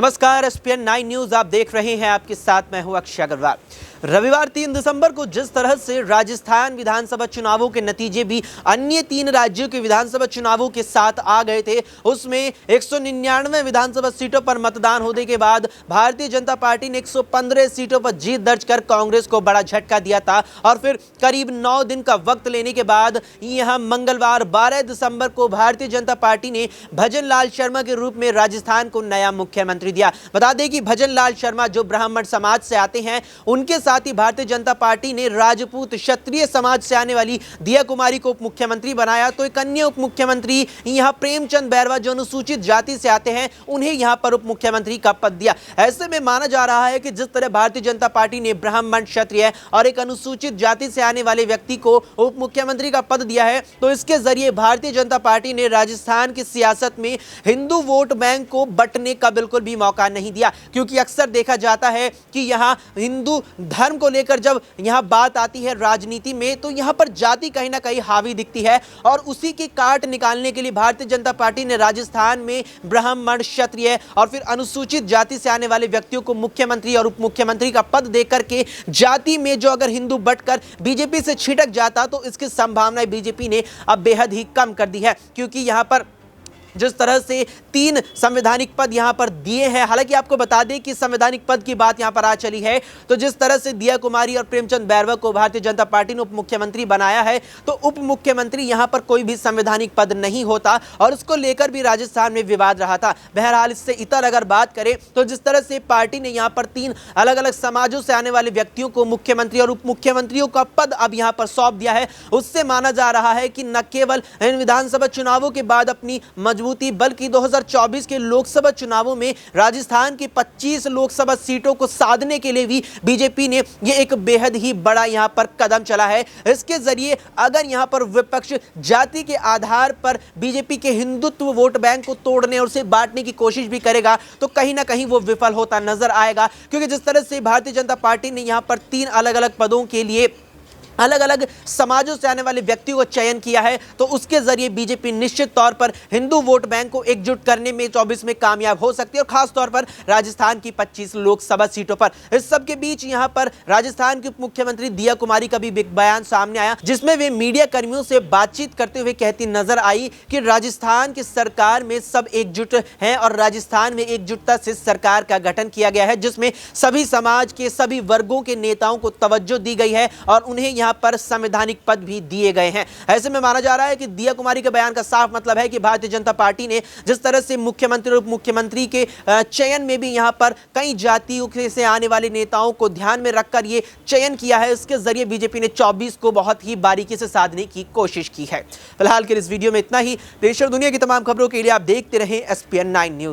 नमस्कार, ESPN 9 news आप देख रहे हैं। आपके साथ मैं हूं अक्षय अग्रवाल। रविवार 3 दिसंबर को जिस तरह से राजस्थान विधानसभा चुनावों के नतीजे भी अन्य 3 राज्यों के विधानसभा चुनावों के साथ आ गए थे, उसमें 199 विधानसभा सीटों पर मतदान होने के बाद भारतीय जनता पार्टी ने 115 सीटों पर जीत दर्ज कर कांग्रेस को बड़ा झटका दिया था। और फिर करीब 9 दिन का वक्त लेने के बाद यहां मंगलवार 12 दिसंबर को भारतीय जनता पार्टी ने भजन लाल शर्मा के रूप में राजस्थान को नया मुख्यमंत्री दिया। बता दें कि भजन लाल शर्मा जो ब्राह्मण समाज से आते हैं, उनके साथ ही भारतीय जनता पार्टी ने राजपूत क्षत्रिय समाज से आने वाली दिया कुमारी को उप मुख्यमंत्री बनाया। तो एक अन्य उप मुख्यमंत्री यहां प्रेमचंद बैरवा जो अनुसूचित जाति से आते हैं, उन्हें यहां पर उप मुख्यमंत्री का पद दिया। ऐसे में माना जा रहा है कि जिस तरह भारतीय जनता पार्टी ने ब्राह्मण, क्षत्रिय और एक अनुसूचित जाति से आने वाले व्यक्ति को उप मुख्यमंत्री का पद दिया है, तो इसके जरिए भारतीय जनता पार्टी ने राजस्थान की सियासत में हिंदू वोट बैंक को बंटने का बिल्कुल भी मौका नहीं दिया। क्योंकि अक्सर देखा जाता है कि यहां हिंदू धर्म को लेकर जब यहां बात आती है राजनीति में, तो यहां पर जाति कहीं ना कहीं हावी दिखती है। और उसी की काट निकालने के लिए भारतीय जनता पार्टी ने राजस्थान में ब्राह्मण, क्षत्रिय और फिर अनुसूचित जाति से आने वाले व्यक्तियों को मुख्यमंत्री और उप मुख्यमंत्री का पद देकर के जाति में जो अगर हिंदू बंटकर बीजेपी से छिटक जाता, तो इसकी संभावनाएं बीजेपी ने अब बेहद ही कम कर दी है। क्योंकि यहां पर जिस तरह से 3 संवैधानिक पद यहां पर दिए हैं, हालांकि आपको बता दें कि संवैधानिक पद की बात यहां पर आ चली है, तो जिस तरह से दिया कुमारी और प्रेमचंद बैरवा को भारतीय जनता पार्टी ने उप मुख्यमंत्री बनाया है, तो उप मुख्यमंत्री यहां पर कोई भी संवैधानिक पद नहीं होता और इसको लेकर भी राजस्थान में विवाद रहा था। बहरहाल इससे इतर अगर बात करें, तो जिस तरह से पार्टी ने यहां पर 3 अलग अलग समाजों से आने वाले व्यक्तियों को मुख्यमंत्री और उप मुख्यमंत्रियों का पद अब यहां पर सौंप दिया है, उससे माना जा रहा है कि न केवल इन विधानसभा चुनावों के बाद अपनी बल्कि 2024 के लोकसभा चुनावों में राजस्थान की 25 लोकसभा सीटों को साधने के लिए भी बीजेपी ने ये एक बेहद ही बड़ा यहां पर कदम चला है। इसके जरिए अगर यहां पर विपक्ष जाति के आधार पर बीजेपी के हिंदुत्व वोट बैंक को तोड़ने और उसे बांटने की कोशिश भी करेगा, तो कहीं ना कहीं वो विफल होता नजर आएगा। क्योंकि जिस तरह से भारतीय जनता पार्टी ने यहां पर 3 अलग अलग पदों के लिए अलग अलग समाजों से आने वाले व्यक्तियों का चयन किया है, तो उसके जरिए बीजेपी निश्चित तौर पर हिंदू वोट बैंक को एकजुट करने में 24 में कामयाब हो सकती है, और खास तौर पर राजस्थान की 25 लोकसभा सीटों पर। इस सब के बीच यहां पर राजस्थान के उप मुख्यमंत्री दिया कुमारी का भी एक बयान सामने आया, जिसमें वे मीडिया कर्मियों से बातचीत करते हुए कहती नजर आई कि राजस्थान की सरकार में सब एकजुट हैं और राजस्थान में एकजुटता से सरकार का गठन किया गया है, जिसमें सभी समाज के सभी वर्गों के नेताओं को तवज्जो दी गई है और उन्हें यहां पर संवैधानिक पद भी दिए गए हैं। ऐसे में माना जा रहा है कि दिया कुमारी के बयान का साफ मतलब है कि भारतीय जनता पार्टी ने जिस तरह से मुख्यमंत्री और उप मुख्यमंत्री के चयन में भी यहां पर कई जातियों से आने वाले नेताओं को ध्यान में रखकर ये चयन किया है, इसके जरिए बीजेपी ने 24 को बहुत ही बारीकी से साधने की कोशिश की है। फिलहाल के इस वीडियो में इतना ही। देश और दुनिया की तमाम खबरों के लिए आप देखते रहें एसपीएन 9 न्यूज।